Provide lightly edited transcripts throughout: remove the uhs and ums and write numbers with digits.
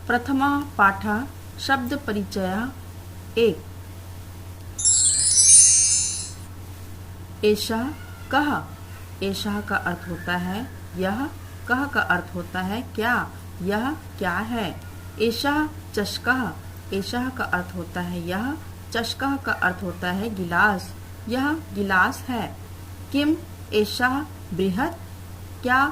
प्रथमा पाठः शब्द परिचय 1। एषः कः। एषः का अर्थ होता है यह। कः का अर्थ होता है क्या। यह क्या है। एषः चषकः। एषः का अर्थ होता है यह। चषकः का अर्थ होता है गिलास। यह गिलास है। किम एषः बृहत्। क्या।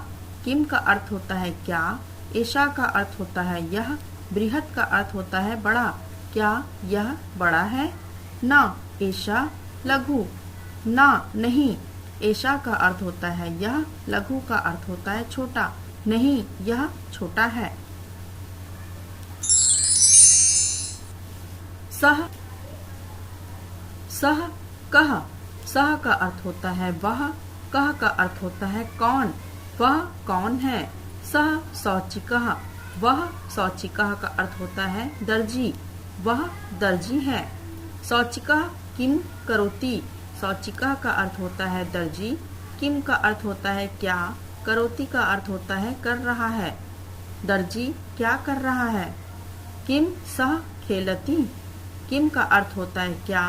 किम का अर्थ होता है क्या। एषा का अर्थ होता है यह। बृहत् का अर्थ होता है बड़ा। क्या यह बड़ा है। न एषा लघु। ना नहीं। एषा का अर्थ होता है यह। लघु का अर्थ होता है छोटा। नहीं यह छोटा है। सह। सह कः। सह का अर्थ होता है वह। कः का अर्थ होता है कौन। वह कौन है। सह शौचिकः। वह शौचिकः का अर्थ होता है दर्जी। वह दर्जी है। शौचिकः किम करोति। शौचिकः का अर्थ होता है दर्जी। किम का अर्थ होता है क्या। करोति का अर्थ होता है कर रहा है। दर्जी क्या कर रहा है। किम सह खेलति। किम का अर्थ होता है क्या।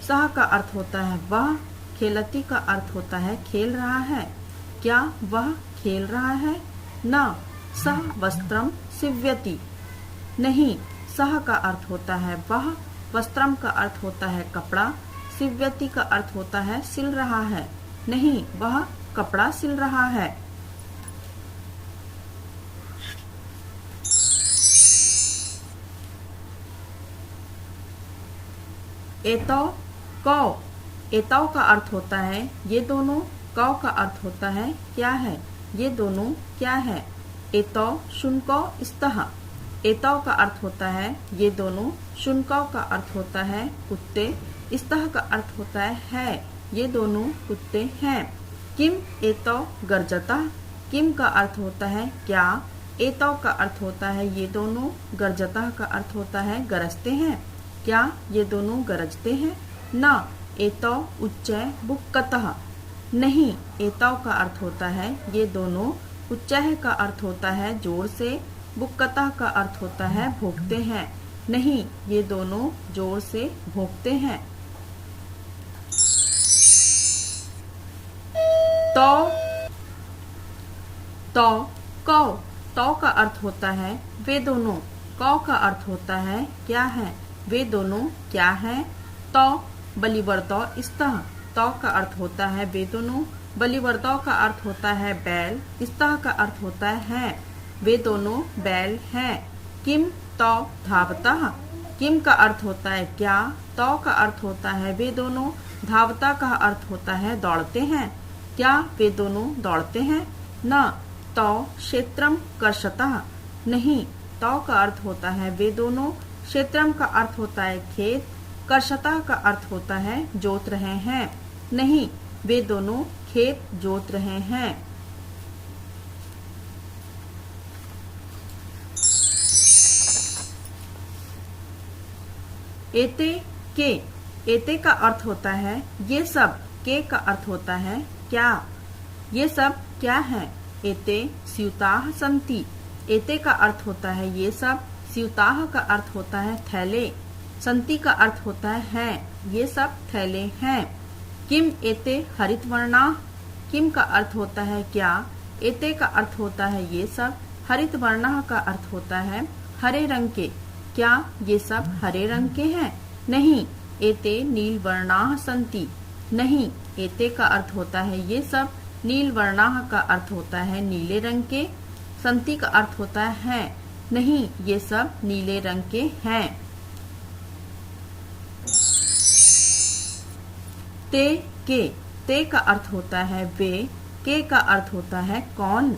सह का अर्थ होता है वह। खेलति का अर्थ होता है खेल रहा है। क्या वह खेल रहा है। न सह वस्त्रम सिव्यति। नहीं सह का अर्थ होता है वह। वस्त्रम का अर्थ होता है कपड़ा। सिव्यति का अर्थ होता है सिल रहा है। नहीं वह कपड़ा सिल रहा है। एतौ कौ। एतौ का अर्थ होता है ये दोनों। कौ का अर्थ होता है क्या है। ये दोनों क्या है। एतौ शुनको स्तः। एतौ का अर्थ होता है ये दोनों। शुनको का अर्थ होता है कुत्ते। स्तः का अर्थ होता है ये दोनों कुत्ते हैं। किम एतौ गर्जतः। किम का अर्थ होता है क्या। एतौ का अर्थ होता है ये दोनों। गर्जतः का अर्थ होता है गरजते हैं। क्या ये दोनों गरजते हैं। न एतौ उच्चै बुक्कतः। नहीं एतौ का अर्थ होता है ये दोनों। उच्चैः का अर्थ होता है जोर से। बुक्कतः का अर्थ होता है भोंकते हैं। नहीं ये दोनों जोर से भोंकते हैं। तौ। तौ कौ। तौ का अर्थ होता है वे दोनों। कौ का अर्थ होता है क्या है। वे दोनों क्या है। तौ बलिवर्तौ स्तः। तौ का अर्थ होता है वे दोनों। बलिवर्तौ का अर्थ होता है बैल। स्तः का अर्थ होता है वे दोनों बैल हैं। किम तौ धावतः। किम का अर्थ होता है क्या। तौ का अर्थ होता है वे दोनों। धावता का अर्थ होता है दौड़ते हैं। क्या वे दोनों दौड़ते हैं। न तौ क्षेत्रम कर्षतः। नहीं तौ का अर्थ होता है वे दोनों। क्षेत्रम का अर्थ होता है खेत। कर्षतः का अर्थ होता है जोत रहे हैं। नहीं वे दोनों खेत जोत रहे हैं। एते के। एते का अर्थ होता है ये सब। के का अर्थ होता है क्या। ये सब क्या है। एते स्यूताः सन्ति। एते का अर्थ होता है ये सब। स्यूताः का अर्थ होता है थैले। सन्ति का अर्थ होता है ये सब थैले हैं। किम एते हरितवर्णाः। किम का अर्थ होता है क्या। एते का अर्थ होता है ये सब। हरितवर्णाः का अर्थ होता है हरे रंग के। क्या ये सब हरे रंग के हैं। नहीं एते नीलवर्णाः सन्ति। नहीं एते का अर्थ होता है ये सब। नीलवर्णाः का अर्थ होता है नीले रंग के। सन्ति का अर्थ होता है नहीं ये सब नीले रंग के हैं। ते के। ते का अर्थ होता है वे। के का अर्थ होता है कौन।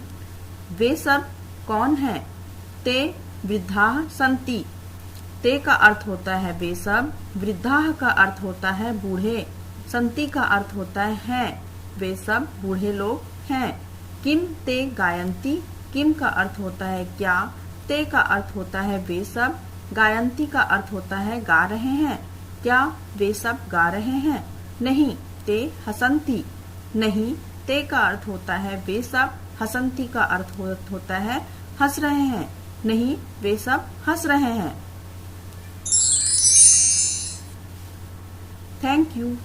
वे सब कौन है। ते वृद्धाः सन्ति। ते का अर्थ होता है वे सब। वृद्धाः का अर्थ होता है बूढ़े। सन्ति का अर्थ होता है वे सब बूढ़े लोग हैं। किम ते गायन्ति। किम का अर्थ होता है क्या। ते का अर्थ होता है वे सब। गायन्ति का अर्थ होता है गा रहे हैं। क्या वे सब गा रहे हैं। नहीं ते हसन्ति। नहीं ते का अर्थ होता है वे सब। हसन्ति का अर्थ होता है हंस रहे हैं। नहीं, वे सब हंस रहे हैं। Thank you.